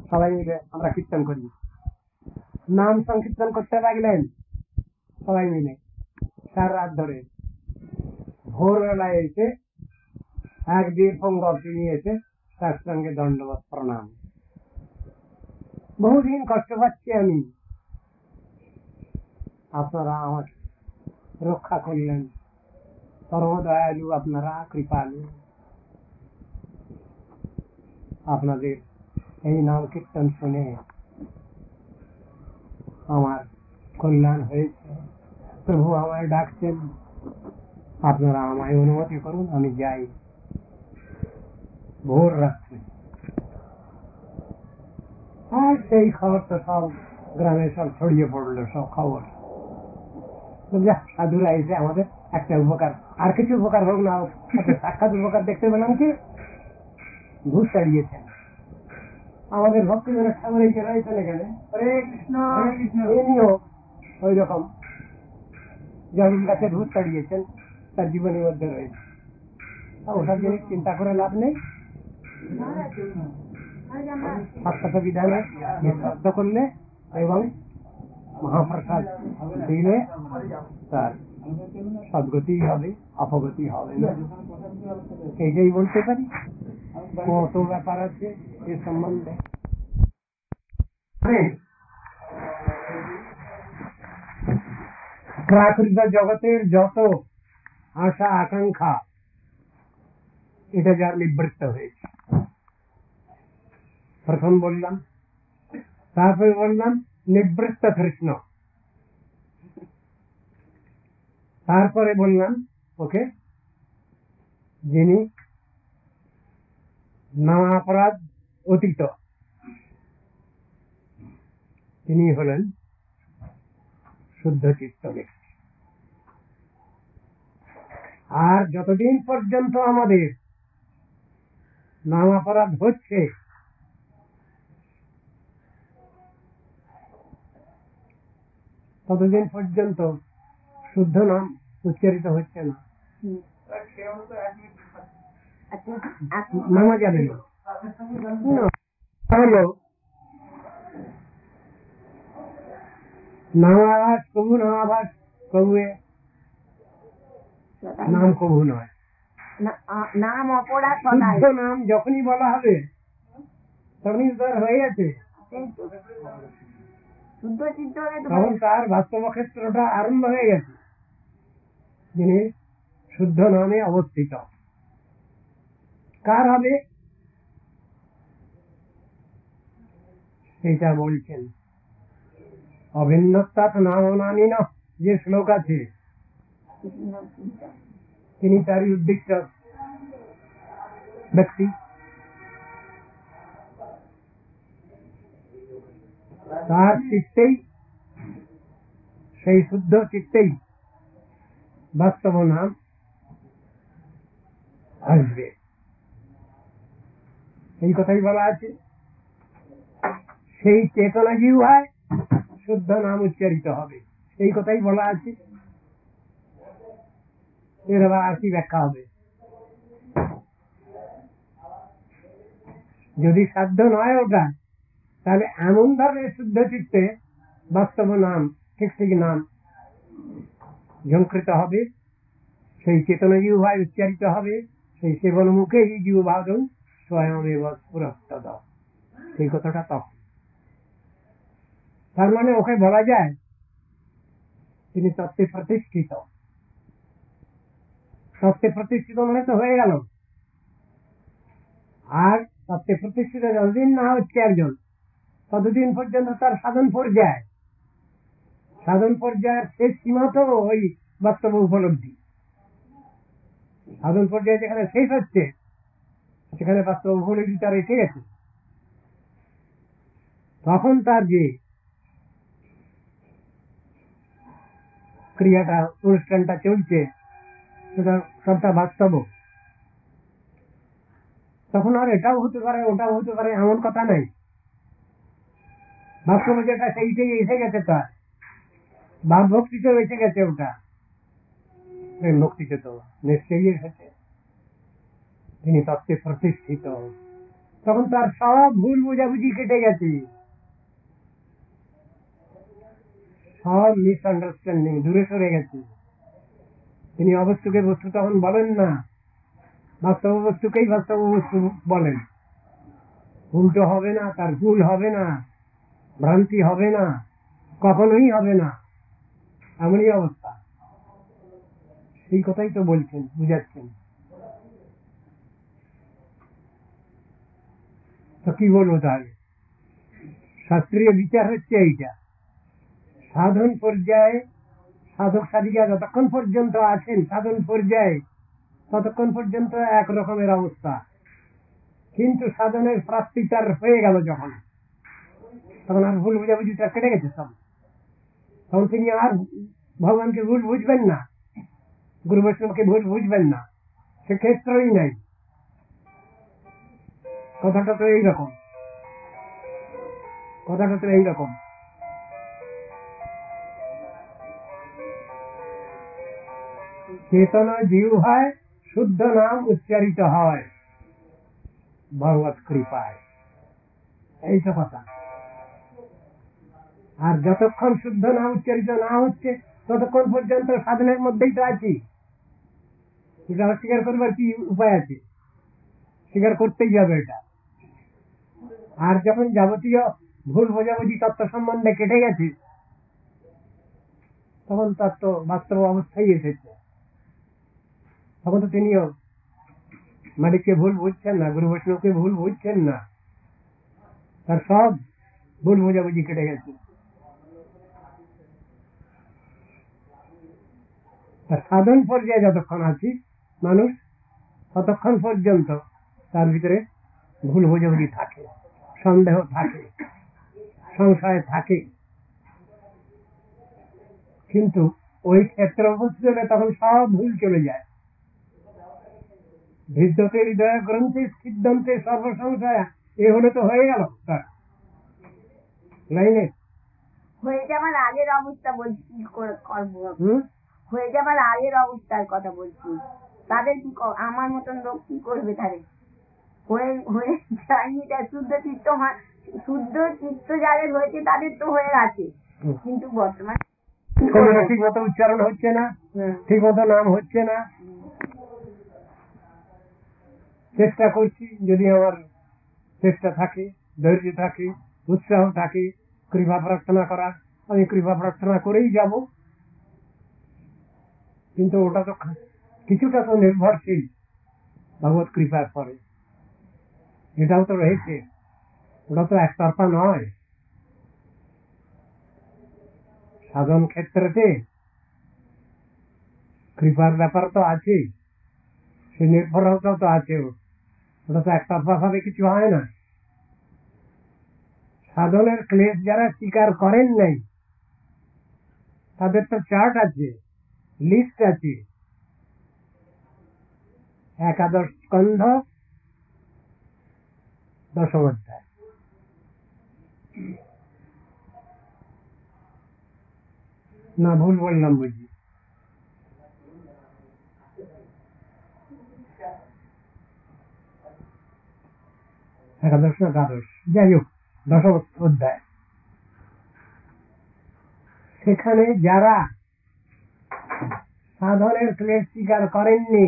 সবাই মিলে আমরা কীর্তন করি, নাম সংকীর্তন করতে লাগলেন সবাই মিলে সারা রাত ধরে। ভোরবেলায় এসে এক দীর্ঘঙ্গটি নিয়ে এসে তার সঙ্গে দণ্ডবত প্রণাম। বহুদিন কষ্ট পাচ্ছি আমি, আপনারা আমাকে রক্ষা করলেন, পরম দয়ালু আপনারা, কৃপালু। আপনাদের এই নাম কীর্তন শুনে আমার কল্যাণ হয়েছে। প্রভু আমায় ডাকছেন, আপনারা আমায় অনুমতি করুন, আমি যাই। ভোর রাত্রে আর সেই খবর তো সব গ্রামে সব ছড়িয়ে পড়লো, সব খবর। সাধুরা এসে আমাদের একটা উপকার, আর কিছু উপকার হোক না হোক, সাক্ষাৎ উপকার দেখতে পেলাম কি ভূত তাড়িয়েছেন। আমাদের ভক্তি যেন ঠাকুর এই চলে চলে গেলে হরে কৃষ্ণ এমনিও ওই রকম যেমন গাছে ভূত তাড়িয়েছেন তার জীবনের মধ্যে রয়েছে। ওটার জিনিস চিন্তা করে লাভ নেই। সাক্ষাৎ বিধানে শ্রদ্ধ করলে এবং মহাপ্রসাদ দিলে তার সদ্গতি হবে, অপগতি হবে না, এইটাই বলতে পারি। কত ব্যাপার আছে এ সম্বন্ধে। প্রাকৃত জগতের যত আশা আকাঙ্ক্ষা এটা যার নিবৃত্ত হয়েছে, প্রথম বললাম, তারপরে বললাম নিবৃত্ত কৃষ্ণ, তারপরে বললাম ওকে যিনি নানা অপরাধ অতীত, তিনি হলেন শুদ্ধ চিত্ত ব্যক্তি। আর যতদিন পর্যন্ত আমাদের নাম অপরাধ হচ্ছে, ততদিন পর্যন্ত শুদ্ধ নাম উচ্চারিত হচ্ছে না, নামা যাবে না। নামাভাস কবু, নামাভাস কবুয়ে, নাম কবু নয়। নাম অপরাধ, শুদ্ধ নাম যখনই বলা হবে তখনই তার হয়ে গেছে, তখন তার বাস্তব ক্ষেত্রটা আরম্ভ হয়ে গেছে, যিনি শুদ্ধ নামে অবস্থিত। কার হবে সেটা বলছেন অভিন্নতাৎ নামনামিন যে শ্লোক আছে, তিনি তারই উদ্দিষ্ট ব্যক্তি। তার চিত্তেই, সেই শুদ্ধ চিত্তেই বাস্তব নাম আসবে, এই কথাই বলা আছে। সেই চেতনা জিহ্বায় শুদ্ধ নাম উচ্চারিত হবে, এই কথাই বলা আছে। এর আবার আর কি ব্যাখ্যা হবে? যদি সাধ্য নয় ওটা, তাহলে এমন ভাবে শুদ্ধ চিত্তে বাস্তব নাম, ঠিক ঠিক নাম ঝঙ্কৃত হবে, সেই চেতনা জিহ্বায় উচ্চারিত হবে, সেই সেবন মুখে এই জিহ্বাদৌ স্বয়মেব স্ফুরত্তদ, সেই কথাটা তখন। তার মানে ওকে বলা যায় তিনি তত্ত্বে প্রতিষ্ঠিত। তত্ত্বে প্রতিষ্ঠিত মানে তো হয়ে গেল। আর তত্ত্বে প্রতিষ্ঠিত যতদিন না হচ্ছে একজন, ততদিন পর্যন্ত তার সাধন পর্যায়, সাধন পর্যায়ের শেষ সীমা তো ওই বাস্তব উপলব্ধি। সাধন পর্যায়ে যেখানে শেষ হচ্ছে সেখানে বাস্তব উপলব্ধি তার এসে গেছে। তখন তার যে ক্রিয়াটা, অনুষ্ঠানটা চলছে, সেটা সবটা বাস্তব। তখন আর এটাও হতে পারে ওটাও হতে পারে এমন কথা নাই। বাস্তব যেটা সেইটাই এসে গেছে, তার ভাব ভক্তিতেও এসে গেছে, ওটা প্রেম ভক্তিতে তো নিশ্চয়ই এসেছে। তিনি তত্ত্বে প্রতিষ্ঠিত। তখন তার সব ভুল বোঝাবুঝি কেটে গেছে, সব মিসআন্ডারস্ট্যান্ডিং দূরে সরে গেছে। তিনি অবস্তুকে বস্তু তখন বলেন না, বাস্তব বস্তুকেই বাস্তব বস্তু বলেন। উল্টো হবে না, তার ভুল হবে না, ভ্রান্তি হবে না, কখনোই হবে না, এমনই অবস্থা। সেই কথাই তো বলছেন, বুঝাচ্ছেন। তো কি বলবো তাহলে? শাস্ত্রীয় বিচার হচ্ছে এইটা। সাধন পর্যায়ে সাধক সাধিকা যতক্ষণ পর্যন্ত আছেন সাধন পর্যায়ে, ততক্ষণ পর্যন্ত এক রকমের অবস্থা। কিন্তু সাধনের প্রাপ্তিটার হয়ে গেল যখন, তখন আর ভুল বুঝাবুঝিটা কেটে গেছে সব। তখন তিনি আর ভগবানকে ভুল বুঝবেন না, গুরু বৈষ্ণবকে ভুল বুঝবেন না, সে ক্ষেত্রই নাই। কথাটা তো এইরকম, কথাটা তো এইরকম। চেতনা জীব হয়, শুদ্ধ নাম উচ্চারিত হয় ভগবত কৃপায়, এই তো কথা। আর যতক্ষণ শুদ্ধ নাম উচ্চারিত না হচ্ছে ততক্ষণ পর্যন্ত সাধনের মধ্যেই তো আছি। এটা অস্বীকার করবার কি উপায় আছে? স্বীকার করতেই যাবে এটা। আর যখন যাবতীয় ভুল বোঝাবুঝি তত্ত্ব সম্বন্ধে কেটে গেছে, তখন তত্ত্ব বাস্তব অবস্থায় এসেছে। তখন তো তিনিও মালিককে ভুল বুঝছেন না, গুরু বৈষ্ণবকে ভুল বুঝছেন না, তার সব ভুল বোঝাবুঝি কেটে গেছে। তার সাধন পর্যায়ে যতক্ষণ আছি মানুষ, ততক্ষণ পর্যন্ত তার ভিতরে ভুল বোঝাবুঝি থাকে, সন্দেহ থাকে, সংশয় থাকে। কিন্তু ওই ক্ষেত্রে উপস্থিত হলে তখন সব ভুল চলে যায়। হৃদয়তে হৃদয় গ্রন্থে সিদ্ধান্তে সর্বসংশয়, এ হলে তো হয়ে গেল তার লাইনে। হয়ে যাবার আগের অবস্থা বলছি, কি করবো? হয়ে যাবার আগের অবস্থার কথা বলছি। তাদের কি আমার মতন লোক কি করবে? তাদের হয়ে হয়ে যায়নি, শুদ্ধ চিত্ত শুদ্ধ চিত্ত যাদের হয়েছে তাদের তো হয়ে আছে, কিন্তু বর্তমানে ঠিক মতো উচ্চারণ হচ্ছে না, ঠিক মতো নাম হচ্ছে না। চেষ্টা করছি, যদি আমার চেষ্টা থাকে, ধৈর্য থাকে, উৎসাহ থাকে, কৃপা প্রার্থনা করা, আমি কৃপা প্রার্থনা করেই যাব। কিন্তু ওটা তো কিছুটা তো নির্ভরশীল ভগবত কৃপার পরে, এটাও তো রয়েছে, ওটা তো একতরফা নয়। সাধন ক্ষেত্রেতে কৃপার ব্যাপার তো আছে, সে নির্ভরতাও তো আছে, ওটা তো একতরফা ভাবে কিছু হয় না। সাধনের ক্লেশ যারা স্বীকার করেন নাই, তাদের তো চার্ট আছে, লিস্ট আছে। একাদশ স্কন্ধ, দশম অধ্যায়। না ভুল বললাম বুঝি? একাদশ না দ্বাদশ, যাই হোক, দশম অধ্যায়। সেখানে যারা সাধনের ক্লেশ স্বীকার করেননি,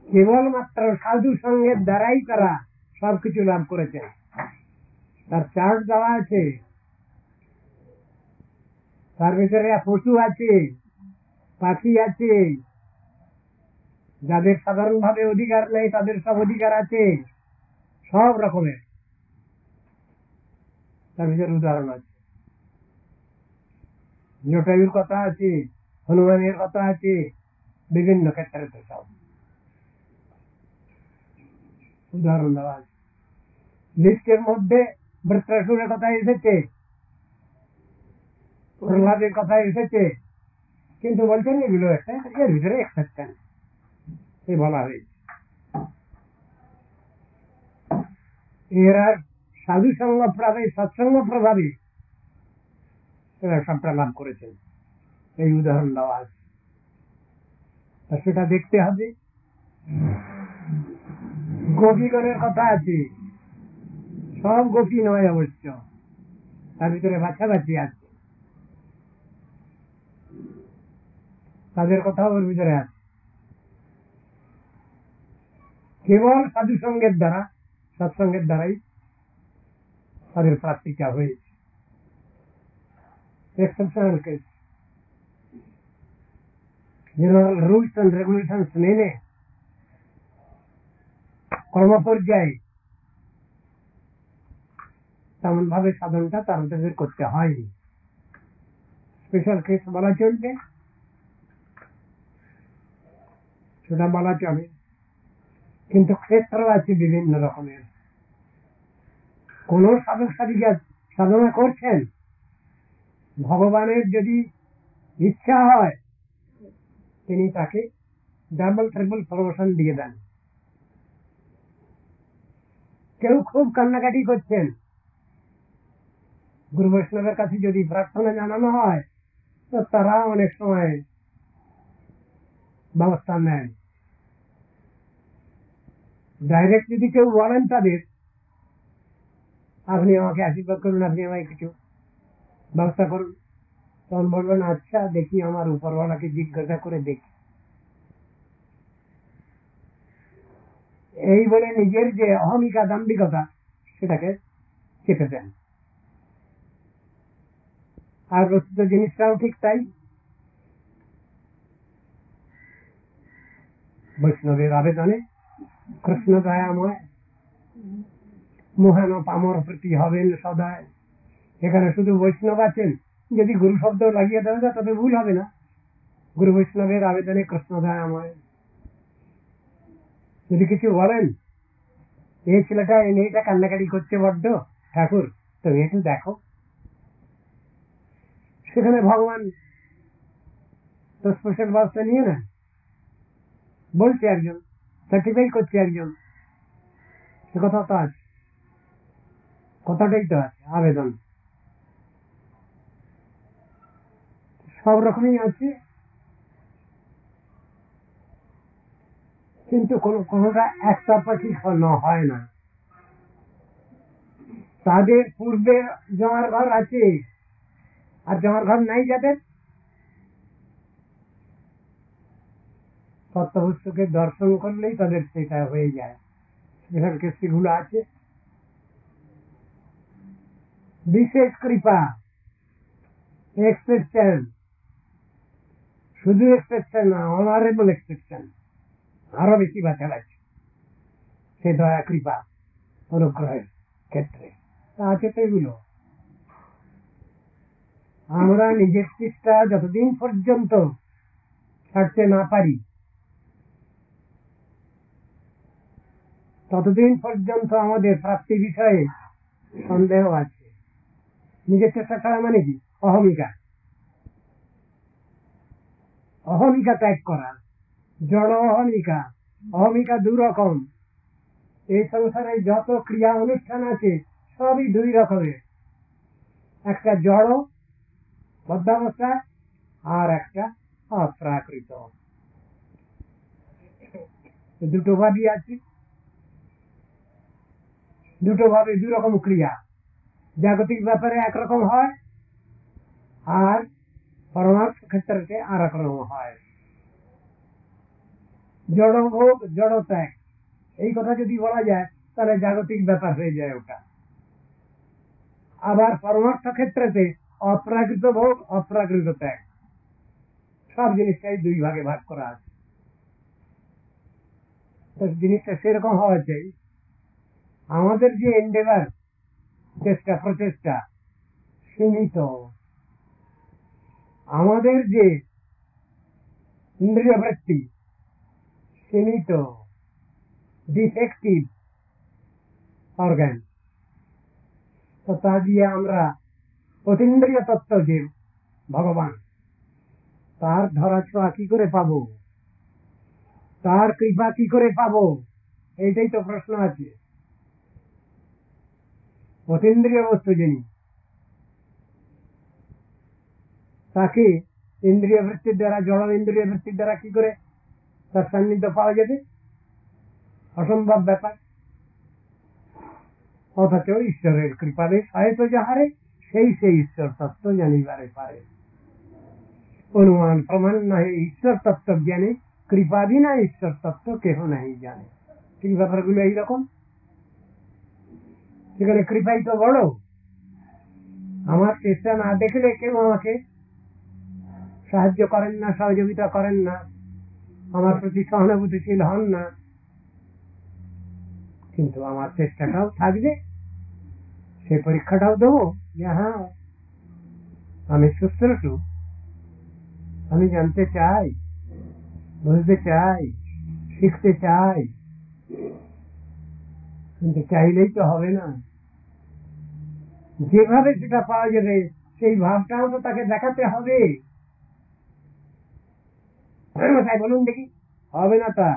কেবলমাত্র সাধু সঙ্গের দ্বারাই তারা সবকিছু লাভ করেছেন, তার চার্ট দেওয়া আছে। তার ভিতরে পশু আছে, পাখি আছে, যাদের সাধারণভাবে অধিকার নেই তাদের সব অধিকার আছে, সব রকমের তার ভিতরে উদাহরণ আছে। জটায়ুর কথা আছে, হনুমানের কথা আছে, বিভিন্ন ক্ষেত্রে তো সব উদাহরণ দেওয়া আছে। লিস্টের মধ্যে বৃত্রাসুরের কথা এসেছে, প্রহ্লাদের কথা এসেছে, কিন্তু বলছেন এগুলো একটা এর ভিতরে এক্সেপশন এই বলা হয়েছে। এরা সাধু সঙ্গ প্রভাবে, সৎসঙ্গ প্রভাবে এরা সবটা লাভ করেছেন, এই উদাহরণ দেওয়া আছে। সেটা দেখতে হবে। গোপীগণের কথা আছে, সব গোপী নয় অবশ্য, তার ভিতরে বাছাবাছি আছে, তাদের কথাও ওর ভিতরে আছে। কেবল সাধু সঙ্গের দ্বারা, সৎসঙ্গের দ্বারাই তাদের প্রাপ্তিটা হয়েছে। Exceptional case, general rules and regulations মেনে কর্ম পর্যায়ে তেমন ভাবে সাধনটা তাদের করতে হয়নি। স্পেশাল কেস বলা চলবে, সেটা বলা চলে, কিন্তু ক্ষেত্র আছে বিভিন্ন রকমের। কোন সাধক সাধিকা সাধনা করছেন, ভগবানের যদি ইচ্ছা হয় তিনি তাকে ডাবল ট্রিপল প্রমোশন দিয়ে দেন। কেউ খুব কান্নাকাটি করছেন, গুরু বৈষ্ণবের কাছে যদি প্রার্থনা জানানো হয় তো তারা অনেক সময় ব্যবস্থা নেয়। ডাইরেক্ট যদি কেউ বলেন তাদের, আপনি আমাকে আশীর্বাদ করুন, আপনি আমাকে কিছু ব্যবস্থা করুন, তখন বলবেন আচ্ছা দেখি, আমার উপরওয়ালাকে জিজ্ঞাসা করে দেখি। এই বলে নিজের যে অহমিকা দাম্ভিকতা সেটাকে চেপে দেন। আর বস্তুত জিনিসটাও ঠিক তাই। বৈষ্ণবের আবেদনে কৃষ্ণ দয়াময় মোহান পামর প্রতি হবেন সদায়। এখানে শুধু বৈষ্ণব আছেন, যদি গুরু শব্দ লাগিয়ে দেওয়া যায় তবে ভুল হবে না। গুরু বৈষ্ণবের আবেদনে কৃষ্ণ দয়াময়। যদি কিছু বলেন, এই ছেলেটা এই মেয়েটা কান্নাকাটি করছে বড্ড, ঠাকুর তুমি একটু দেখো, সেখানে ভগবান তো স্পেশাল ব্যবস্থা নিয়ে না, বলছে একজন, সার্টিফাই করছে একজন, সে কথা তো আছে, কথাটাই তো আছে, আবেদন সব রকমই আছে, কিন্তু কোনোটা একতরফা ঠিক হয় না। তাদের পূর্বে জমার ঘর আছে, আর জমার ঘর নাই যাদের, তত্ত্ববস্তুকে দর্শন করলেই তাদের সেটা হয়ে যায়। যেখানে কেসগুলো আছে, বিশেষ কৃপা, এক্সেপশন, শুধু এক্সেপশন না, অনারেবল এক্সেপশন, আরো বেশি বাছাবাছি, সে দয়া কৃপা অনুগ্রহের ক্ষেত্রে আছে তো এগুলো। আমরা নিজের চেষ্টা যতদিন পর্যন্ত ছাড়তে না পারি ততদিন পর্যন্ত আমাদের প্রাপ্তি বিষয়ে সন্দেহ আছে। নিজের চেষ্টা ছাড়া মানে কি? অহমিকা, অহমিকা ত্যাগ করা, জড় অহমিকা। অহমিকা দু রকম, এই সংসারে যত ক্রিয়া অনুষ্ঠান আছে সবই দুই রকমের, একটা জড় বদ্ধাবস্থা আর একটা অপ্রাকৃত। দুটো ভাবই আছে, দুটো ভাবে দুই রকম ক্রিয়া। জাগতিক ব্যাপারে একরকম হয়, আর পরমার্থ ক্ষেত্রে আর এক রকম হয়। জড় ভোগ জড় ত্যাগ, এই কথা যদি বলা যায় তাহলে জাগতিক ব্যাপার হয়ে যায় ওটা। আবার পরমার্থ ক্ষেত্রে অপ্রাকৃত ভোগ অপ্রাকৃত ত্যাগ, সব জিনিসটাই দুই ভাগে ভাগ করা আছে। জিনিসটা সেরকম হওয়া চাই। আমাদের যে এন্ডেভার, চেষ্টা প্রচেষ্টা সীমিত, আমাদের যে ইন্দ্রিয় বৃত্তি সীমিত, ডিফেক্টিভ অর্গান, তো তা দিয়ে আমরা অতীন্দ্রিয় তত্ত্ব যে ভগবান, তার ধরা ছোঁয়া কি করে পাবো, তার কৃপা কি করে পাবো, এইটাই তো প্রশ্ন আছে। অতীন্দ্রিয় বস্তু যিনি, তাকে ইন্দ্রিয় বৃত্তির দ্বারা, জড় ইন্দ্রিয় বৃত্তির দ্বারা কি করে তার সান্নিধ্য পাওয়া যাবে? অসম্ভব ব্যাপার। অথচ ঈশ্বরের কৃপাদেশ হয়তো যাহারে সেই ঈশ্বর তত্ত্ব জানিবারে পারে। অনুমান প্রমাণ নহে ঈশ্বর তত্ত্ব জ্ঞানে, কৃপাবিনা ঈশ্বর তত্ত্ব কেহ নাই জানে। ঠিক ব্যাপারগুলো এইরকম। সেখানে কৃপাই তো বড়। আমার চেষ্টা না দেখলে কেউ আমাকে সাহায্য করেন না, সহযোগিতা করেন না, আমার প্রতি সহানুভূতিশীল হন না। কিন্তু আমার চেষ্টাটাও থাকবে, সে পরীক্ষাটাও দেবো যে হ্যাঁ আমি শুশ্রূষু, আমি জানতে চাই, বুঝতে চাই, শিখতে চাই। কিন্তু চাইলেই তো হবে না, যেভাবে সেটা পাওয়া যাবে সেই ভাবটাও তো তাকে দেখাতে হবে। তাই বলুন দেখি, হবে না তা?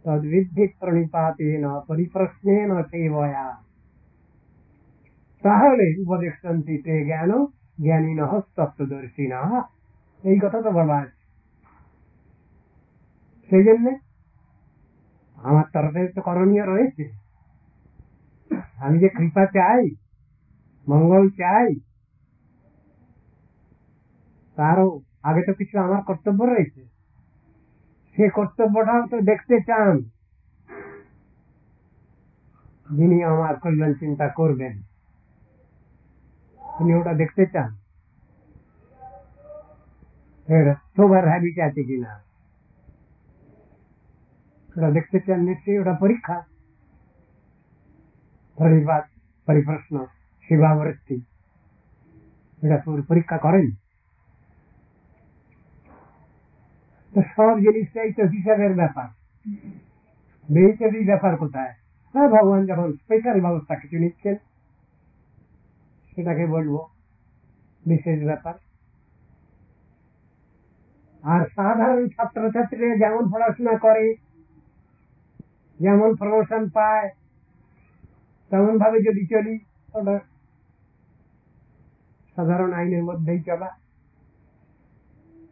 তদ্বিদ্ধি প্রণিপাতেন পরিপ্রশ্নেন সেবয়া, তাহলে উপদেশন্তি তে জ্ঞান জ্ঞানীনঃ তত্ত্বদর্শিনঃ। এই কথা তো বলা আছে। সেই জন্য আমার তরফে তো করণীয় রয়েছে। আমি যে কৃপা চাই, মঙ্গল চাই, তারও আগে তো কিছু আমার কর্তব্য রয়েছে। সে কর্তব্যটাও তো দেখতে চান যিনি আমার কল্যাণ চিন্তা করবেন, তিনি ওটা দেখতে চান। সোবার হ্যাবিট আছে কিনা ওটা দেখতে চান নিশ্চয়ই। ওটা পরীক্ষা, প্রণিপাত, পরিপ্রশ্ন, সেবাবৃত্তি, এটা পরীক্ষা করেন। তো সব জিনিসটাই তো হিসাবের ব্যাপার। বেহিসাবি ব্যাপার কোথায়? হ্যাঁ, ভগবান যখন স্পেশাল ব্যবস্থা কিছু নিচ্ছেন সেটাকে বলবো বিশেষ ব্যাপার। আর সাধারণ ছাত্রছাত্রীরা যেমন পড়াশোনা করে, যেমন প্রমোশন পায়, তেমন ভাবে যদি চলি, ওটা সাধারণ আইনের মধ্যেই চলা।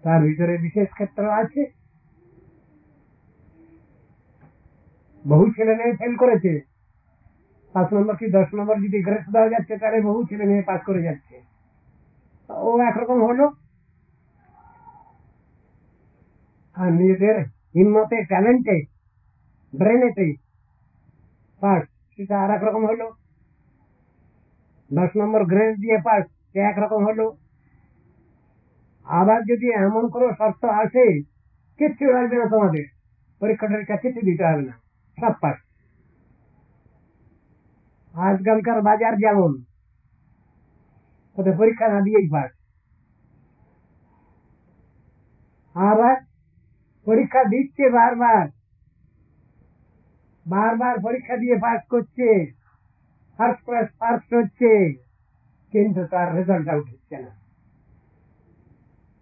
তার ভিতরে বিশেষ ক্ষেত্র আছে। বহু ছেলে মেয়ে ফেল করেছে, 5 নম্বর কি 10 নম্বর যদি গ্রেস দেওয়া যাচ্ছে, তাহলে বহু ছেলে মেয়ে পাস করে যাচ্ছে। ও একরকম হলো। আর নিজেদের হিম্মতে, ট্যালেন্টে, ব্রেনেতে পাস, সেটা আর একরকম হলো। 10 নম্বর গ্রেস দিয়ে পাস, সে একরকম হলো। আবার যদি এমন কোনো শর্ত আসে, কিচ্ছু লাগবে না, তোমাদের পরীক্ষা টরীক্ষা কিছু দিতে হবে না, সব পাস। আজকালকার বাজার যেমন, ওদের পরীক্ষা না দিয়েই পাস। আবার পরীক্ষা দিচ্ছে বারবার, বারবার পরীক্ষা দিয়ে পাস করছে, ফার্স্ট ক্লাস ফার্স্ট হচ্ছে, কিন্তু তার রেজাল্ট আউট হচ্ছে না।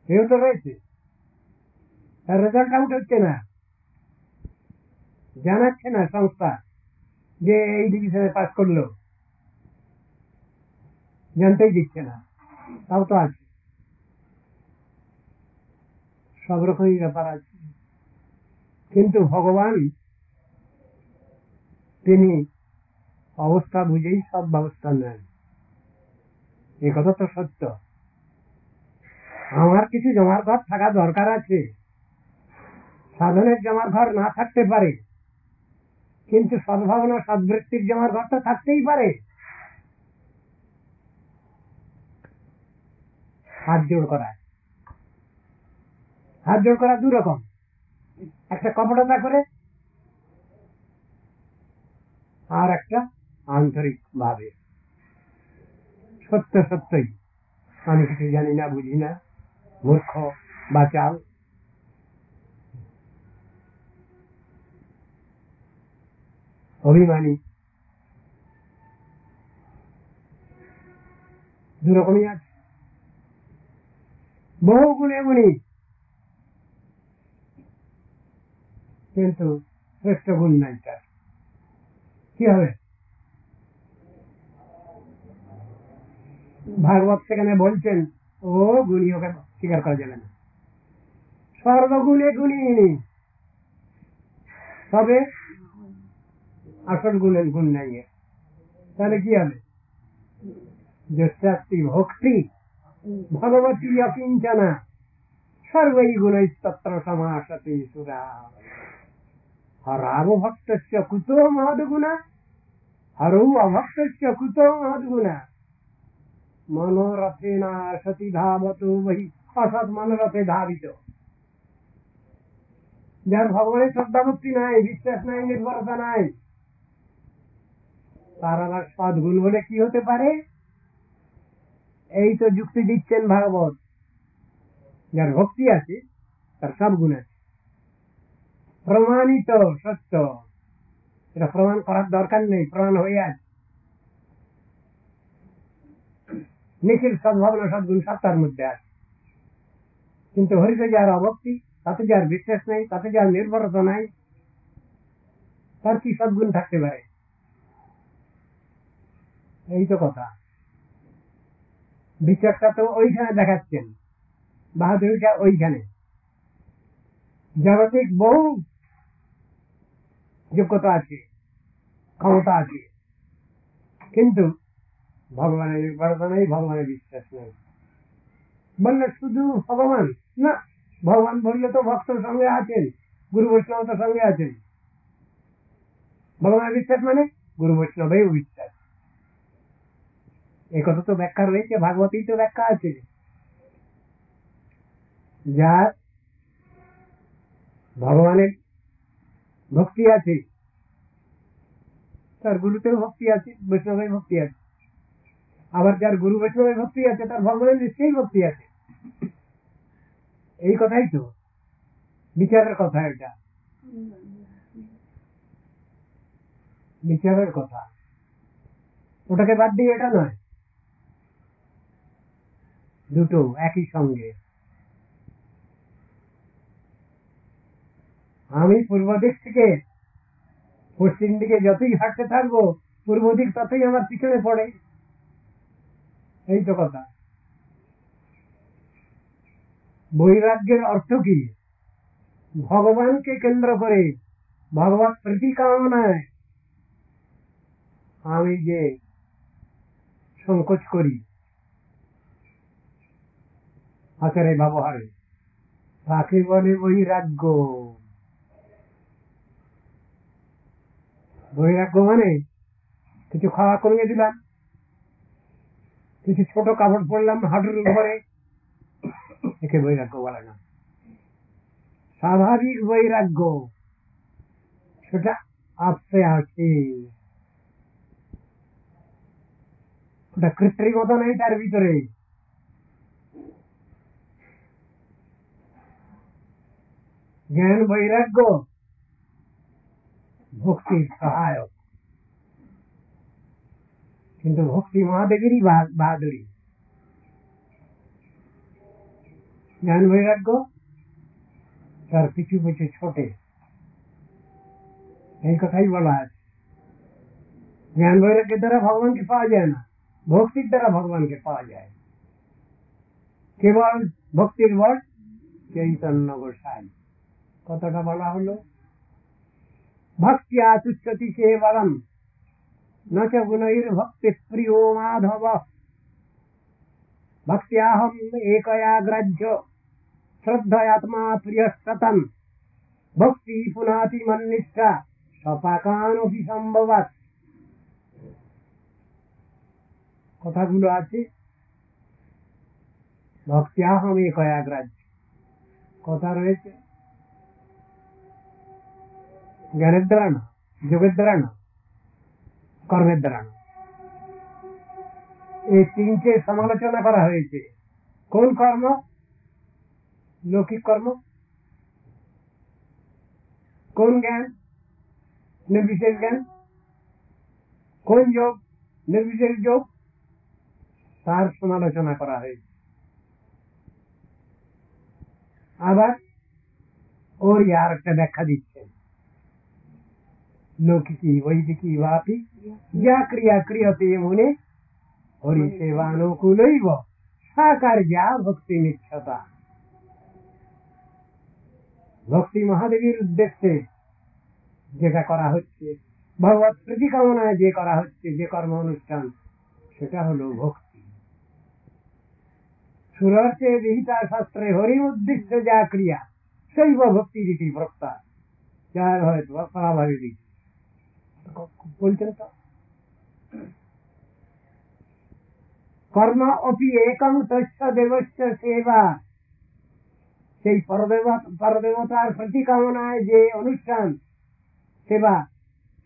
কেউ তো রয়েছে, তার রেজাল্ট আউট হচ্ছে না, জানাচ্ছে না সংস্থা যে এই ডিভিশনে পাস করলো, জানতেই দিচ্ছে না। তাও তো আছে, সব রকমই ব্যাপার আছে। কিন্তু ভগবান তিনি অবস্থা বুঝেই সব ব্যবস্থা নেন, এ কথা তো সত্য। আমার কিছু জমার ঘর থাকা দরকার আছে, সাধনের জমার ঘর না থাকতে পারে, কিন্তু সদ্ভাবনা সদ্বৃত্তির জমার ঘর তো থাকতেই পারে। হাত জোড় করা, হাত জোড় করা দু রকম, একটা কপটতা করে, আর একটা আন্তরিক ভাবে। সত্য সত্যই আমি কিছু জানি না, বুঝি না, মূর্খ, বাচাল, অভিমানী, দু রকমই আছে। বহু গুণে গুণী, কিন্তু শ্রেষ্ঠ গুণ নাই তার। কি হবে? ভাগবত সেখানে বলছেন, ও গুণী, ওকে স্বীকার করা যাবে না, সর্বগুণে গুণী। তবে আসল গুণের গুণ নাই এর। তাহলে কি হবে? যস্যাস্তি ভক্তি ভগবতী অকিঞ্চনা সর্বৈ গুণৈস্তত্র সমাসতে সুরা। হরাব ভক্তস্য কুতো মহদ্গুণা হরৌ অভক্তস্য কুতো মহদ্গুণা। মনোরথেনা সতি ধাবতু বহি অসৎ মনোরথে ধাবিত। যার ভগবানের শ্রদ্ধা ভক্তি নাই, বিশ্বাস নাই, নির্ভরতা নাই, তার আবার সদ্গুণ বলে কি হতে পারে? এই তো যুক্তি দিচ্ছেন ভাগবত। যার ভক্তি আছে তার সব গুণ আছে, প্রমাণিত সত্য। এটা প্রমাণ করার দরকার নেই, প্রমাণ হয়ে আছে। নিখিল সদ্ভাবনা সদ্গুণ সব তার মধ্যে আছে। কিন্তু হরিতে যার অভক্তি, তাতে যার বিশ্বাস নেই, তাতে যার নির্ভরতা নাই, তার কি সদ্গুণ থাকতে পারে? এই তো কথা। বিচারটা তো ওইখানে দেখাচ্ছেন, বাহাদুরিটা ওইখানে। জাগতিক বহু যোগ্যতা আছে, ক্ষমতা আছে, কিন্তু ভগবানের নির্ভরতা নেই, ভগবানের বিশ্বাস নেই। বললে শুধু ভগবান না, ভগবান বললে তো ভক্তর সঙ্গে আছেন, গুরু বৈষ্ণবতার সঙ্গে আছেন। ভগবানের বিশ্বাস মানে গুরু বৈষ্ণবেও বিশ্বাস। এই কথা তো ব্যাখ্যা রয়েছে, ভাগবতেই তো ব্যাখ্যা আছে। যার ভগবানের ভক্তি আছে তার গুরুতেও ভক্তি আছে, বৈষ্ণবের ভক্তি আছে। আবার যার গুরু বৈষ্ণবের ভক্তি আছে তার ভগবানের নিশ্চয়ই ভক্তি আছে। এই কথাই তো বিচারের কথা, এটা বিচারের কথা। ওটাকে বাদ দিয়ে এটা নয়, দুটো একই সঙ্গে। আমি পূর্ব দিক থেকে পশ্চিম দিকে যতই হাঁটতে থাকবো, পূর্ব দিক ততই আমার পিছনে পড়ে। এই তো কথা। বৈরাগ্যের অর্থ কি? ভগবানকে কেন্দ্র করে, ভগবত প্রতিকামনায় আমি যে সংকোচ করি আচারে ব্যবহারে, তাকে বলে বৈরাগ্য। বৈরাগ্য মানে কিছু খাওয়া কমিয়ে দিলাম, কিছু ছোট কাপড় পরলাম হাঁটুর উপরে, একে বৈরাগ্য বলে না। স্বাভাবিক বৈরাগ্য সেটা আপসে আছে, ওটা কৃত্রিমতা নেই তার ভিতরে। জ্ঞান বৈরাগ্য ভক্তির সহায়ক, কিন্তু ভক্তি মহাদেবেরই বাহাদুরি। জ্ঞান বৈরাগ্য তার পিছু পিছু ছোটে, এই কথাই বলা আছে। জ্ঞান বৈরাগ্যের দ্বারা ভগবানকে পাওয়া যায় না, ভক্তির দ্বারা ভগবানকে পাওয়া যায়। কেবল ভক্তির বর চৈতন্য গোসাই। কতটা বলা হলো? ভক্তিয়া তুচ্ছতি কেবলম নচ গুণৈর ভক্তি প্রিয় মাধব ভক্ত্যাহম একয়া গ্রাহ্য শ্রদ্ধয়াত্মা প্রিয় সতম ভক্তি পুনাতি মন্নিষ্ঠা সপাকানপি সম্ভবাৎ। কথাগুলো আছে। ভক্ত্যাহম একয়া গ্রাহ্য কথা রয়েছে, জ্ঞানের দ্বারা না, যোগের দ্বারা না, কর্মের দ্বারা না। এই তিনটে সমালোচনা করা হয়েছে। কোন কর্ম? লৌকিক কর্ম। কোন জ্ঞান? নির্বিশেষ জ্ঞান। কোন যোগ? নির্বিশেষ যোগ। তার সমালোচনা করা হয়েছে। আবার ওর আর একটা ব্যাখ্যা দিচ্ছেন, লৌকিকি বৈদিকি বাপি যা ক্রিয়া ক্রিয়তে মুনে হরি সেবানুকূলৈব সাকার্যা ভক্তি মিচ্ছতা। ভক্তি মহাদেবীর উদ্দেশ্যে যেটা করা হচ্ছে, ভগবত প্রীতি কামনায় যে করা হচ্ছে যে কর্ম অনুষ্ঠান, সেটা হলো ভক্তি। সুরর্ষে বিহিতা শাস্ত্রে হরি উদ্দিষ্ট যা ক্রিয়া শৈব ভক্তি রীতি ভক্তা যার হয়তো পরাভাবে রীতি বলছেন তো। কর্ম অপি একং তস্য দেবস্য সেবা, সেই পরদেবতার প্রতি কামনায় যে অনুষ্ঠান সেবা,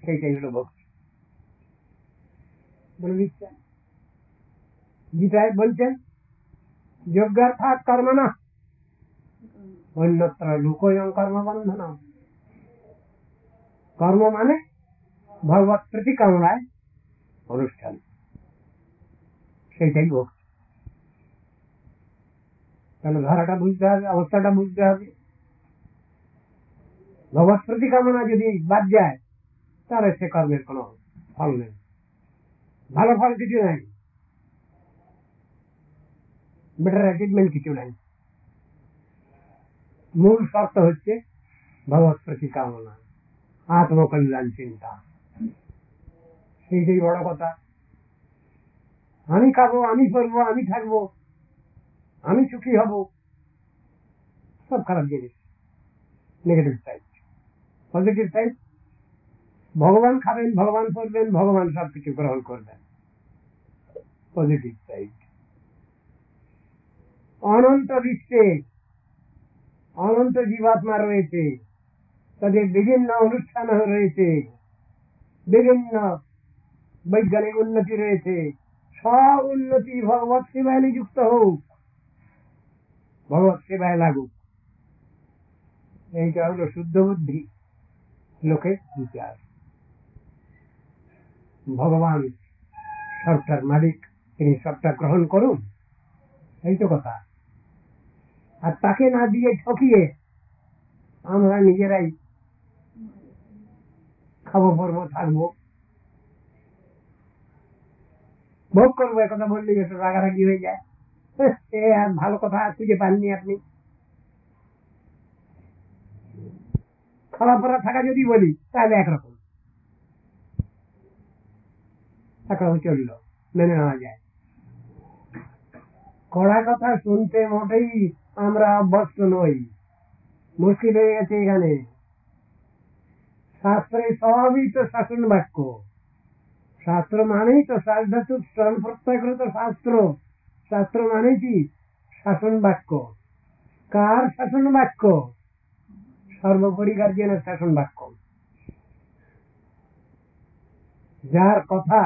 সেইটাই হলো ভক্তি। বলে দিচ্ছেন, গীতায় বলছেন যজ্ঞার্থাৎ কর্ম না অন্যত্র লোকয়ং কর্মবন্ধন। কর্ম মানে ভগবত প্রতি কামনায় অনুষ্ঠান, সেইটাই ভক্তি। তাহলে ধারাটা বুঝতে হবে, অবস্থাটা বুঝতে হবে। ভগবত প্রতি কামনা যদি বাদ যায় তাহলে সে কর্মের কোনো ফল নেই, ভালো ফল কিছু নাই, বেটার অ্যাচিভমেন্ট কিছু নাই। মূল শর্ত হচ্ছে ভগবত প্রতি কামনা, আত্মকল্যাণ চিন্তা, সেইটাই বড় কথা। আমি খাবো, আমি করবো, আমি থাকবো, আমি সুখী হব, সব খারাপ জিনিস, নেগেটিভ সাইড। পজিটিভ সাইড, ভগবান খাবেন, ভগবান করবেন, ভগবান সবকিছু গ্রহণ করবেন, পজিটিভ সাইড। অনন্ত বিশ্বে অনন্ত জীবাত্মা রয়েছে, তাদের বিভিন্ন অনুষ্ঠান রয়েছে, বিভিন্ন বৈজ্ঞানিক উন্নতি রয়েছে, সব উন্নতি ভগবত সেবায় নিযুক্ত হোক, ভগবত সেবায় লাগুক, এইটা হলো শুদ্ধ বুদ্ধি, লোকের বিচার। ভগবান সবটার মালিক, তিনি সবটা গ্রহণ করুন, এই তো কথা। আর তাকে না দিয়ে ঠকিয়ে আমরা নিজেরাই খাবো, পরবো, থাকবো, ভোগ করবো, একথা বললেই একটু রাগারাগি হয়ে যায়। আর ভালো কথা খুঁজে পাননি আপনি। খাওয়া পড়া থাকা যদি বলি তাহলে একরকম চললো, মেনে নেওয়া যায়। কড়া কথা শুনতে মোটেই আমরা অভ্যস্ত নই, মুশকিল হয়ে গেছে এখানে। শাস্ত্রে সবই তো শাসন বাক্য, শাস্ত্র মানেই তো সাধাতু স্বয়ং প্রত্যয়কৃত শাস্ত্র, শাস্ত্র মানে কি শাসন বাক্য। কার শাসন বাক্য? সর্বোপরি গার্জিয়ানের শাসন বাক্য, যার কথা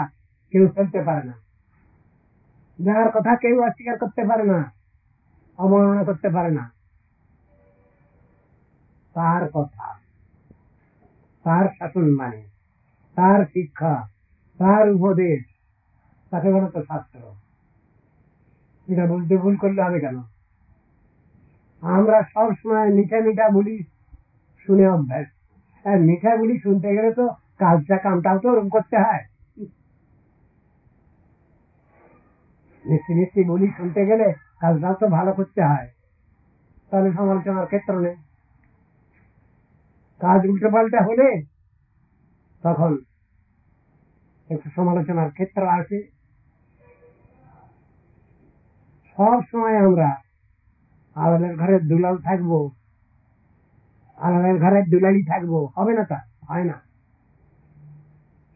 কেউ ফেলতে পারে না, যার কথা কেউ অস্বীকার করতে পারে না, অবমাননা করতে পারে না, তার কথা, তার শাসন মানে, তার শিক্ষা, তার উপদেশ, তাকে বলে তো শাস্ত্র। এটা বলতে ভুল করলে হবে কেন? আমরা সব সময় মিঠা মিঠা বলি শুনে অভ্যাস, আর মিঠা বলি শুনতে গেলে তো কামটাও তো ওরকম করতে হয়। মিষ্টি মিষ্টি বলি শুনতে গেলে কাজটাও তো ভালো করতে হয়, তাহলে সমালোচনার ক্ষেত্র নেই। কাজ উল্টো পাল্টা হলে তখন একটু সমালোচনার ক্ষেত্র আসে। সব সময় আমরা আলালের ঘরের দুলাল থাকবো, আলালের ঘরের দুলালি থাকবো, হবে না, তা হয় না।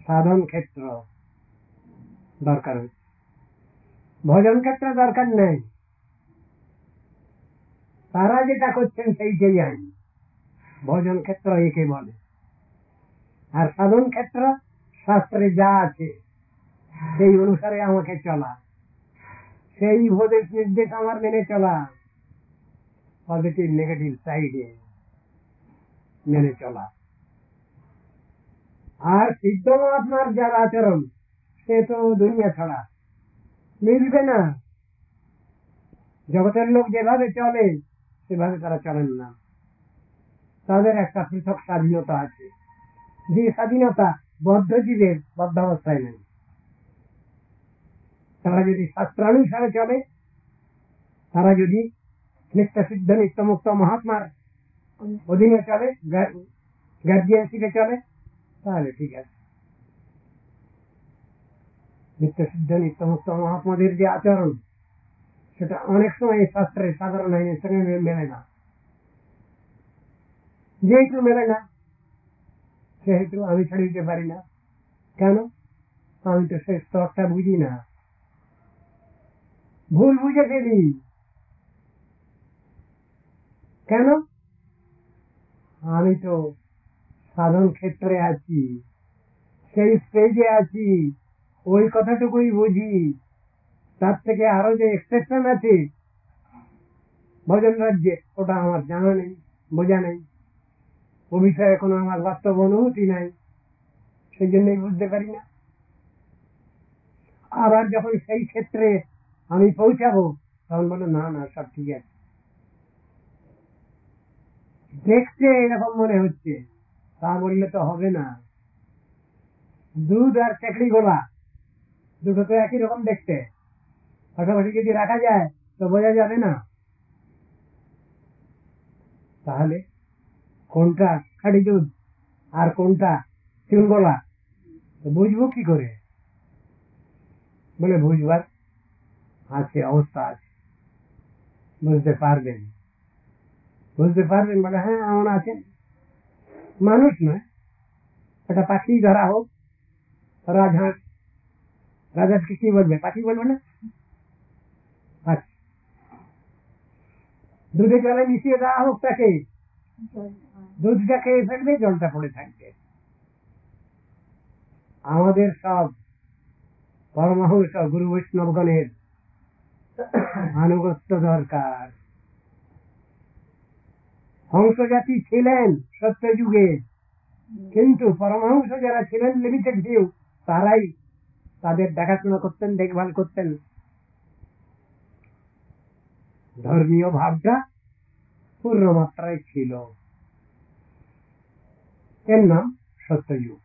সাধন ক্ষেত্র দরকার হচ্ছে, ভজন ক্ষেত্র দরকার নেই। তারা যেটা করছেন সেইটাই আইন, ভজন ক্ষেত্র একে বলে। আর সাধন ক্ষেত্র শাস্ত্রে যা আছে সেই অনুসারে আমাকে চলা, সেই উপদেশ নির্দেশ আমার মেনে চলা, পজিটিভ নেগেটিভ সাইডে মেনে চলা। আর সিদ্ধ মহাত্মার যার আচরণ সে তো দুনিয়া ছাড়া, মিলবে না। জগতের লোক যেভাবে চলে সেভাবে তারা চলেন না, তাদের একটা পৃথক স্বাধীনতা আছে, যে স্বাধীনতা বদ্ধ জীবের বদ্ধ অবস্থায় নেই। তারা যদি শাস্ত্রানুসারে চলে, তারা যদি নিত্য সিদ্ধ নিত্য মুক্ত মহাত্মার অধীনে চলে, গার্জিয়ানশিপে চলে, তাহলে ঠিক আছে। নিত্য সিদ্ধ নিত্যমুক্ত মহাত্মাদের যে আচরণ, সেটা অনেক সময় শাস্ত্রের সাধারণ আইনের সঙ্গে মেলে না। যেহেতু মেলে না, সেহেতু আমি ছেড়ে দিতে পারি না। কেন? আমি তো সেই স্তরটা বুঝি না, ভুল বুঝে ফেলি। কেন? আমি তো সাধন ক্ষেত্রে আছি, সেই স্টেজে আছি, ওই কথাটুকুই বুঝি। তার থেকে আরো যে এক্সেপশন আছে ভজন রাজ্যে, ওটা আমার জানা নেই, বোঝা নেই, ও বিষয়ে কোনো আমার বাস্তব অনুভূতি নাই, সেই জন্যই বুঝতে পারি না। আবার যখন সেই ক্ষেত্রে আমি পৌঁছাবো, তখন বলো না না সব ঠিক আছে, দেখতে এরকম মনে হচ্ছে, তা বললে তো হবে না। দুধ আর চাকরি গোলা দুটো তো একই রকম দেখতে, পাশাপাশি যদি রাখা যায় তো বোঝা যাবে না। তাহলে কোনটা খাঁটি দুধ আর কোনটা চুন গোলা বুঝবো কি করে? বলে বুঝবার আছে, অবস্থা আছে, বুঝতে পারবেন। বুঝতে পারবেন বলে হ্যাঁ এমন আছে। মানুষ নয়, একটা পাখি ধরা হোক, রাজহাঁস, রাজহাঁসকে কি বলবে? পাখি বলবে না? পাখি। দুধে জলে মিশিয়ে দেওয়া হোক তাকে, দুধটা খেয়ে ফেলবে, জলটা পড়ে থাকবে। আমাদের সব পরমহংস গুরু বৈষ্ণবগণের আনুগত্য দরকার। হংস জাতি ছিলেন সত্য যুগে, কিন্তু পরমহংস যারা ছিলেন লিমিটেড ভিউ, তারাই তাদের দেখাশোনা করতেন, দেখভাল করতেন। ধর্মীয় ভাবটা পূর্ণ মাত্রায় ছিল। এর নাম সত্যযুগ।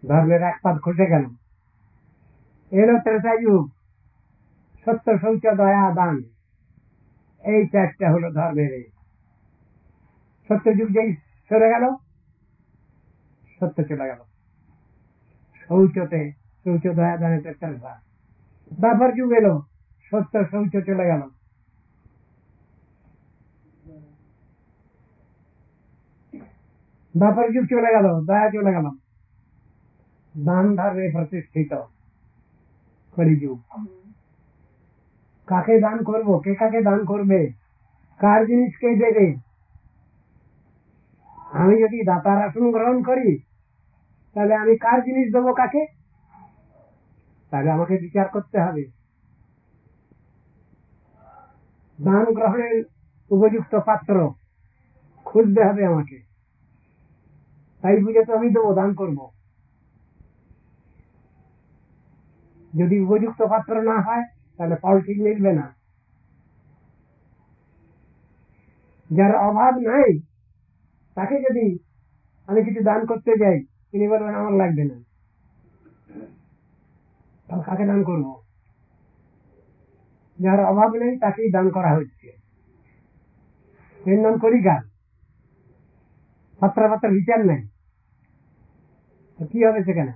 ধর্মের এক পাদ খসে গেল, এলো ত্রেতা যুগ। সত্য, শৌচ, দয়া, দান, এই চারটা হলো ধর্মের। সত্যযুগ যেই সরে গেল, সত্য চলে গেল, শৌচতে, শৌচ, দয়া, দানে ত্রেতা। দ্বাপর যুগ এলো, সত্য, শৌচ চলে গেল। দ্বাপর যুগ চলে গেল, দয়া চলে গেল, দান ধর্মে প্রতিষ্ঠিত কলিযুগ। কাকে দান করব, কে কাকে দান করবে, কার জিনিস কে দেবে? আমি যদি দাতার আসন গ্রহণ করি, তাহলে আমি কার জিনিস দেবো কাকে? তাহলে আমাকে বিচার করতে হবে। দান গ্রহণের উপযুক্ত পাত্র খুঁজতে হবে আমাকে, তাই বুঝে তো আমি দেবো, দান করব। যদি উপযুক্ত পাত্র না হয়, তাহলে ফল ঠিক মিলবে না। যার অভাব নাই, তাকে যদি আমি কিছু দান করতে যাই, তিনি বলবেন আমার লাগবে না, তাহলে কাকে দান করব? যার অভাব নেই তাকেই দান করা হচ্ছে, এর নাম কলিকাল। পাত্র পাত্র বিচার নেই, কি হবে সেখানে?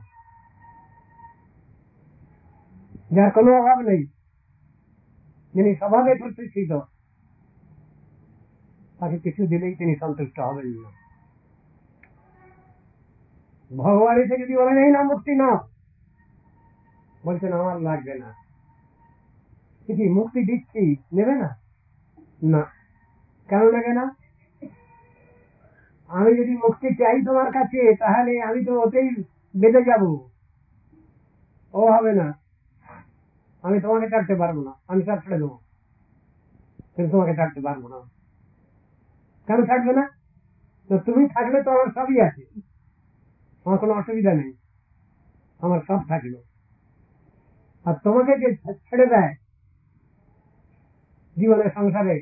যার কোনো অভাব নেই, যিনি স্বভাবে প্রতিষ্ঠিত, তাকে কিছু দিলেই তিনি সন্তুষ্ট হবেন না। ভগবান এসে যদি বলেন এই না মুক্তি না, বলছেন আমার লাগবে না, কি মুক্তি দিচ্ছি, নেবে না? না। কেন নেবে না? আমি যদি মুক্তি চাই তোমার কাছে, তাহলে আমি তো ওতেই বেঁধে যাব, ও হবে না। আমি তোমাকে ছাড়তে পারবো না, আমি সব ছেড়ে দেবো, কিন্তু তোমাকে ছাড়তে পারবো না। কেন থাকবে না? তো তুমি থাকলে তো আমার সবই আছে, আমার কোনো অসুবিধা নেই, আমার সব থাকলো। আর তোমাকে যে ছেড়ে দেয় জীবনের সংসারে,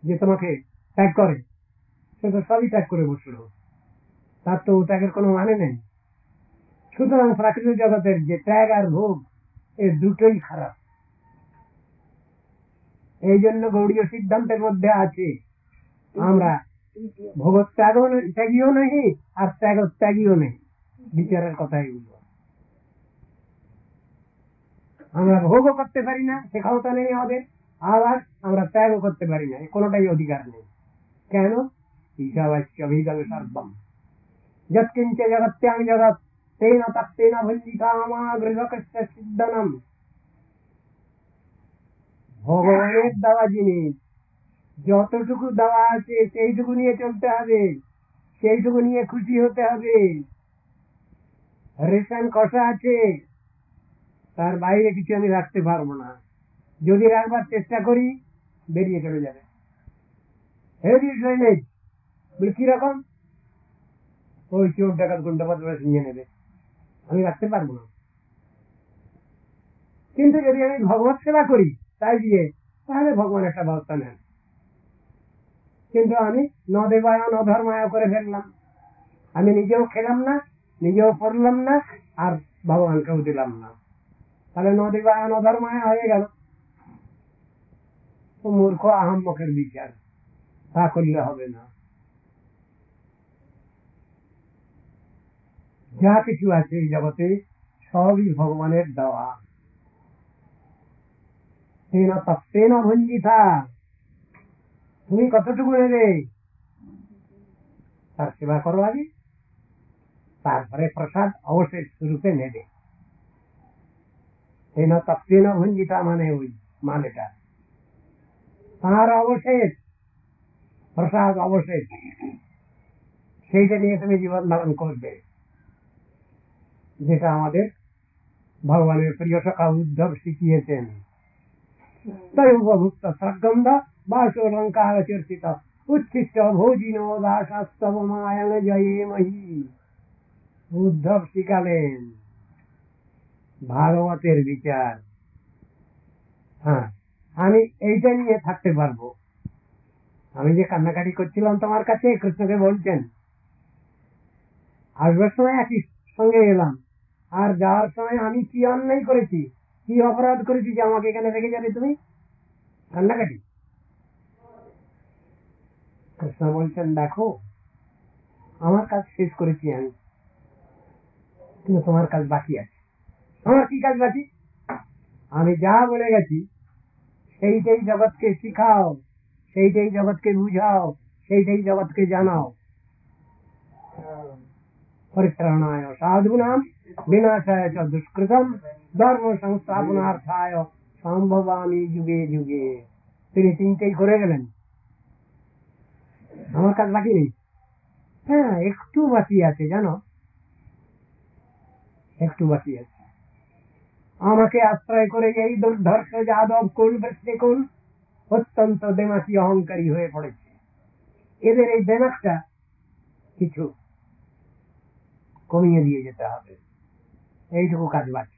যে তোমাকে ত্যাগ করে, সে তো সবই ত্যাগ করে বসলো, তার তো ত্যাগের কোনো মানে নেই। সুতরাং প্রাকৃতিক জগতের যে ত্যাগ আর ভোগ, এই দুটোই খারাপ। এই জন্য গৌড়ীয় সিদ্ধান্তের মধ্যে আছে আমরা ভোগ ত্যাগীও নেই আর ত্যাগীও নেই, বিচারের কথা এগুলো। আমরা ভোগও করতে পারি না, সে ক্ষমতা নেই আমাদের, আবার আমরা ত্যাগও করতে পারি না, কোনোটাই অধিকার নেই। কেন? ঈশাবাস্যভিদং সর্বম যৎকিঞ্চ জগত্যাং জগৎ তেন তত্তেন ভঞ্জিকামাগৃহকস্য সিদ্ধনম। ভগবানের দেওয়া জিনিস যতটুকু দেওয়া আছে সেইটুকু নিয়ে চলতে হবে, সেইটুকু নিয়ে খুশি হতে হবে। রেশন কষা আছে, তার বাইরে কিছু আমি রাখতে পারবো না, যদি রাখবার চেষ্টা করি বেরিয়ে চলে যাবে। হেভি ড্রেনেজ কিরকম, ওই চোর ডাকাত গুন্ডা বদমাশ নিয়ে নেবে, আমি রাখতে পারবো না। কিন্তু যদি আমি ভগবত সেবা করি তাই দিয়ে, তাহলে ভগবান একটা ব্যবস্থা নেন। কিন্তু আমি ন দেবায় ন ধর্মায় করে ফেললাম, আমি নিজেও খেলাম না, নিজেও পড়লাম না, আর ভগবানকেও দিলাম না, তাহলে ন দেবায় ন ধর্মায় হয়ে গেল। মূর্খ আহাম্মকের বিচার, তা করলে হবে না। যা কিছু আছে এই জগতে সবই ভগবানের দেওয়া। তেন ভঞ্জিতা, তুমি কতটুকু নেবে তার সেবা করো আগে, তারপরে প্রসাদ অবশেষ রূপে নেবে। তেন ভঞ্জিতা মানে ওই মানেটা, তার অবশেষ প্রসাদ অবশেষ, সেইটা নিয়ে তুমি জীবন ধারণ করবে, যেটা আমাদের ভগবানের প্রিয় সখা উদ্ধব শিখিয়েছেন। তাই উপভুক্ত সর্গন্ধ বাসোলঙ্কার চর্চিত উচ্ছিষ্ট ভোজিনো দাসাস্তব মায়াং জয়ে মহি। উদ্ধব শিখালেন ভাগবতের বিচার। হ্যাঁ, আমি এইটা নিয়ে থাকতে পারবো। আমি যে কান্নাকাটি করছিলাম তোমার কাছে, কৃষ্ণকে বলছেন আসবার সময় একই সঙ্গে এলাম, আর যাওয়ার সময় আমি কি অন্যায় করেছি, কি অপরাধ করেছি যে আমাকে এখানে রেখে যাবে তুমি কান্নাকাটি। কৃষ্ণ বলছেন দেখো, আমার কাজ শেষ করেছি আমি, কিন্তু তোমার কাজ বাকি আছে। আমার কি কাজ বাকি? আমি যা বলে গেছি সেইটাই জগৎকে শিখাও, সেইটাই জগৎকে বুঝাও, সেইটাই জগৎকে জানাও। পরিত্রাণায় সাধূনাম বিনাশায় চ দুষ্কৃতম ধর্ম সংস্থাপনার্থায় সম্ভবামি যুগে যুগে। তিনি তিনটেই করে গেলেন। আমার কাজ বাকি নেই। হ্যাঁ, একটু বাকি আছে, জানো, একটু বাকি আছে। আমাকে আশ্রয় করে এই দুর্ধর্ষ যাদব কুল বৃষ্টিকুল অত্যন্ত দেমাকি অহংকারী হয়ে পড়েছে। এদের এই দেমাকটা কিছু কমিয়ে দিয়ে যেতে হবে, এইটুকু কাজ বাকি।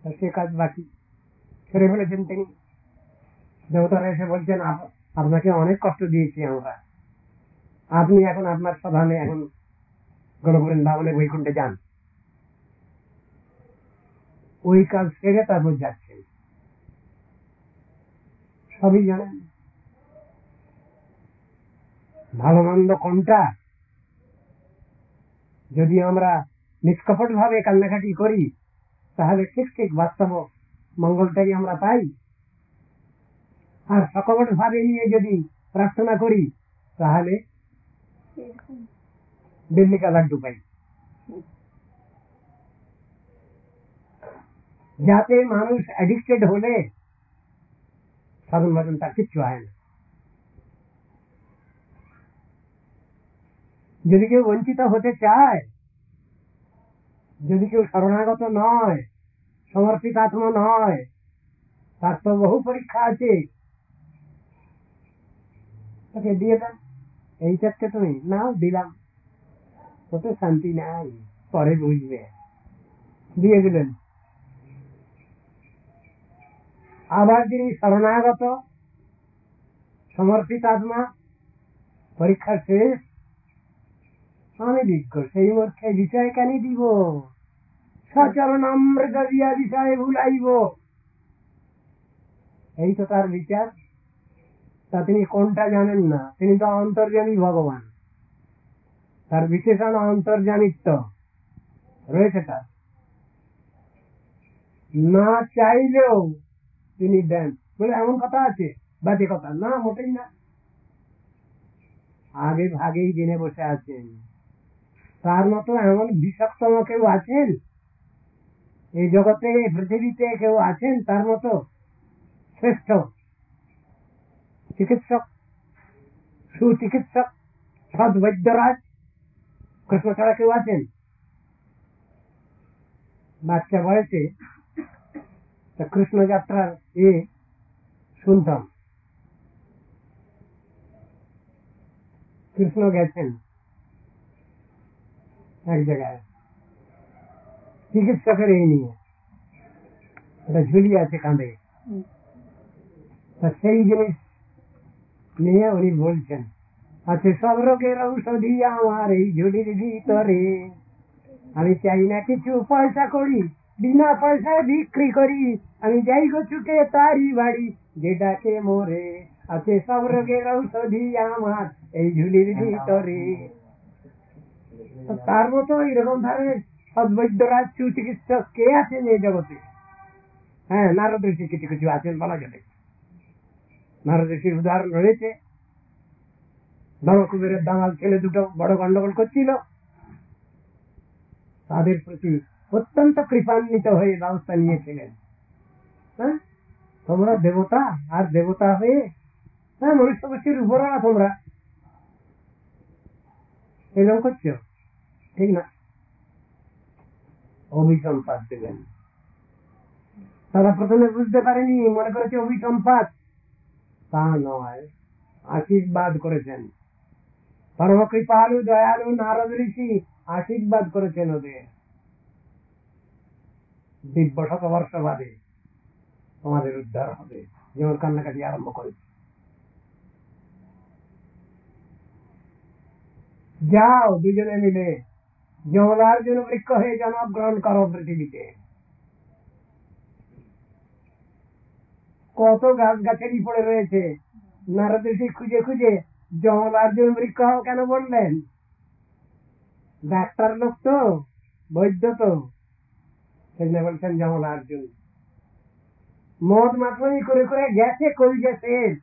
সে কাজ বাকি ছেড়ে ফেলেছেন তিনি। দেবতারা এসে বলছেন আপনাকে অনেক কষ্ট দিয়েছি আমরা, আপনি এখন আপনার সাধনে এখন গণবৃন্দাবনে বৈকুণ্ঠে যান। ওই কাজ সেরে তারপর যাচ্ছেন, সবই জানেন। ভালো মন্দ কোনটা, যদি আমরা নিষ্কপট ভাবে কান্নাকাটি করি তাহলে ঠিক ঠিক বাস্তব মঙ্গলটাই আমরা পাই, আর সকপট ভাবে নিয়ে যদি প্রার্থনা করি তাহলে দিল্লি কা লাড্ডু পাই। যাতে মানুষ অ্যাডিক্টেড হলে সাধন ভজন তার কিচ্ছু হয় না। যদি কেউ বঞ্চিত হতে চায়, যদি কেউ শরণাগত নয়, সমর্পিত আত্মা নয়, তার তো বহু পরীক্ষা আছে। তাকে দিয়ে দেন, এই চাচ্ছে তুমি নাও, দিলাম, ওতে শান্তি নাই, পরে বুঝবে, দিয়ে দিলেন। আবার যিনি শরণাগত সমর্পিত আত্মা, পরীক্ষা শেষ, আমি বিজ্ঞ, সেই মূর্খে বিষয় কেন দিব, সচরণ অমৃত দিয়া বিষয় ভুলাইব, এই তো তার বিচার। তা তিনি কোনটা জানেন না? তিনি তো অন্তর্যামী ভগবান, তার বিশেষণ অন্তর্যামিত্ব রয়েছে তার, না চাইলেও তিনি দেন বলে এমন কথা আছে? বাজে কথা না, মোটেই না। আগে ভাগেই জেনে বসে আছেন। তার মতো এমন বিশাক্তম কেউ আছেন এই জগতে, পৃথিবীতে কেউ আছেন তার মতো শ্রেষ্ঠ চিকিৎসক, সুচিকিৎসক, সৎ বৈদ্যরাজ কৃষ্ণ ছাড়া কেউ আছেন? বাচ্চা বয়সে কৃষ্ণ যাত্রার শুনতাম, কৃষ্ণ গেছেন এক জায়গায় চিকিৎসকের এই নিয়ে, এটা ঝুলিয়ে আছে কাঁধে, সেই জিনিস নিয়ে উনি বলছেন, আচ্ছা সব রোগের ঔষধি আমার এই ঝুলির ভিতরে, আমি চাই না কিছু পয়সা করি, বিনা পয়সায় বিক্রি করি, আমি যাই গো ছুটে তারি বাড়ি যেটাকে মোরে, আছে সব রোগের ঔষধি আমার এই ঝুলির ভিতরে। তার মতো এরকম ধরনের সদ্বৈদ্যরাজ সুচিকিৎসক কে আছেন এই জগতে? হ্যাঁ, নারদ ঋষি কিছু কিছু আছেন বলা যাবে। নারদ ঋষির উদাহরণ রয়েছে। ধনকুবেরের দামাল ছেলে দুটো বড় গন্ডগোল করছিল, তাদের প্রতি অত্যন্ত কৃপান্বিত হয়ে ব্যবস্থা নিয়েছিলেন। হ্যাঁ, তোমরা দেবতা, আর দেবতা হয়ে হ্যাঁ মনুষ্য গোষ্ঠীর উপরা তোমরা এরকম করছো, ঠিক না? অভিসম্পাদ দেবেন। তারা প্রথমে বুঝতে পারেনি, মনে করেছে অভিসম্পাদ, তা নয়, আশীর্বাদ করেছেন। পরম কৃপালু দয়ালু নারদ ঋষি আশীর্বাদ করেছেন ওদের, দিব্য শতবর্ষ বাদে তোমাদের উদ্ধার হবে। যেমন কান্নাকাটি আরম্ভ করেছে, যাও দুজনে মিলে যমলার জন্য বৃক্ষ হয়ে জন্মগ্রহণ করো পৃথিবীতে। কত গাছ গাছালি পড়ে রয়েছে, নারদ ঋষি খুঁজে খুঁজে যমলার জন্য বৃক্ষ কেন বললেন? ডাক্তার লোক তো, বৈদ্য তো, সেজন্য বলছেন যমলা অর্জুন। মদ মাতলামি করে করে গেছে কলিজা শেষ,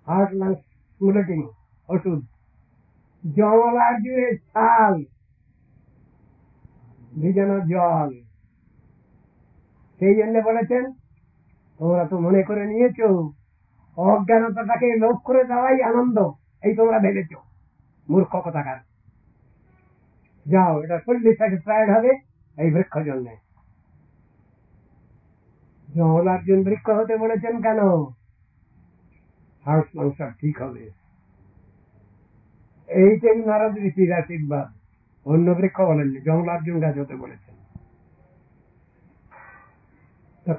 হার্ট লাংস স্টিমুলেটিং ওষুধ যমলা অর্জুনের ছাল ভিজানো জল। সেই জন্য বলেছেন, তোমরা তো মনে করে নিয়েছো অজ্ঞানতাটাকে লোপ করে দেওয়াই আনন্দ, এই তোমরা ভেবেছ, মূর্খ কথাকার। যাও, এটা শরীর স্যাটিসফাইড হবে এই বৃক্ষ জন্য। যমলার্জুন বৃক্ষ হতে বলেছেন কেন? হার্ট লাংস ঠিক হবে, এইটাই নারদ ঋষির আশীর্বাদ। অন্য বৃক্ষ বলেননি, যমলার্জুন গাছ হতে বলেছেন।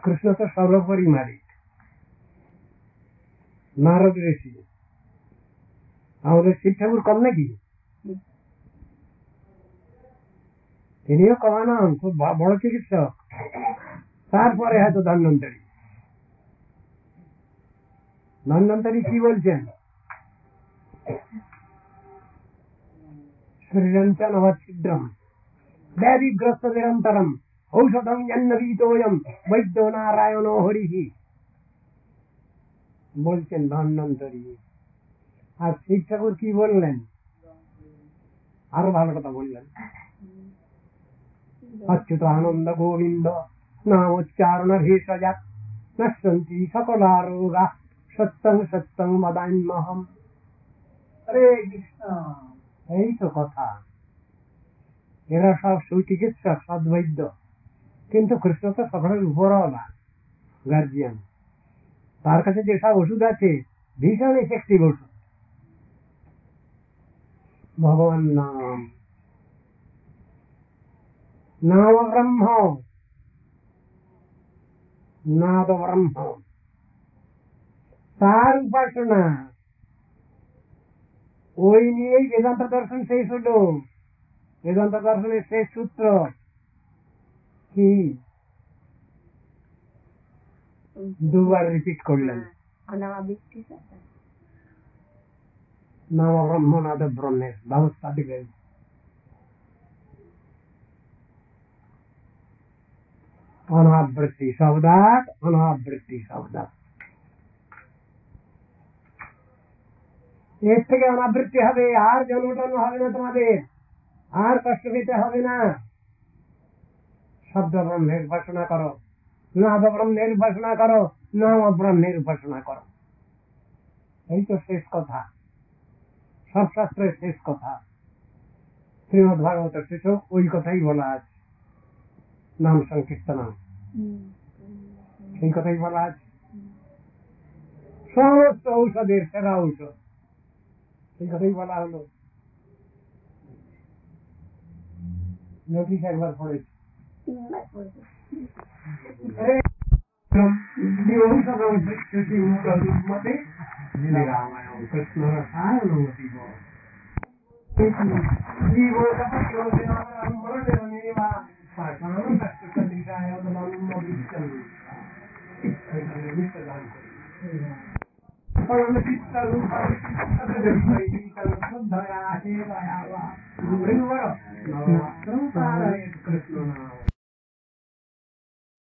কৃষ্ণ তো সর্বোপরি মালিক, নারদ ঋষি। আমাদের শিব ঠাকুর কম নাকি? তিনিও কমানো খুব বড় চিকিৎসক। তারপরে হয়তো ধন্বন্তরী। ধন্বন্তরী কি বলছেন? শরীরঞ্চন অবচ্ছিদ্রম ব্যাধিগ্রস্ত নিরন্তরম ঔষধম জন্মীতোয়ম বৈদ্য নারায়ণ হরিহি, বলছেন ধন্বন্তরী। আর শিব ঠাকুর কি বললেন? আরো ভালো কথা বললেন, অচ্যুত আনন্দ গোবিন্দ নামোচ্চারণ ভেষজাত নশ্যন্তি সকলা রোগা সত্যং সত্যং বদাম্যহম। হরে কৃষ্ণ। এই তো কথা, এরা সব সুচিকিৎসক, সদ্বৈদ্য, কিন্তু কৃষ্ণ তো সকলের উপরওয়ালা, গার্জিয়ান। তার কাছে যেসব ওষুধ আছে ভীষণ এফেক্টিভ ওষুধ। ভগবান নাম, নাম ব্রহ্ম, নাদ ব্রহ্ম, তার উপাসনা, ওই নিয়েই বেদান্ত দর্শন শেষ হলো। বেদান্ত দর্শনের শেষ সূত্র কি? দুবার রিপিট করলেন অনাবৃত্তি নম ব্রহ্মনাদ ব্রহ্মের ব্যবস্থা দিলেন। অনাবৃত্তি শব্দাত, অনাবৃত্তি শব্দাত, এর থেকে অনাবৃত্তি হবে, আর জন্মটন্ম হবে না তোমাদের, আর কষ্ট পেতে হবে না। শব্দ ব্রহ্মের উপাসনা করো, নাদ ব্রহ্মের উপাসনা করো, নম ব্রহ্মের উপাসনা করো। এই তো শেষ কথা, সব শাস্ত্রের শেষ কথা। শ্রীমদ ভাগবত শেষ ওই কথাই বলা আছে, নাম সংকীর্তন, সেই কথাই বলা আছে। সমস্ত ঔষধের সেরা ঔষধ, সেই কথাই বলা হলো। নোটিশ একবার পড়েছি, কৃষ্ণ রসায় অনুমতি কৃষ্ণ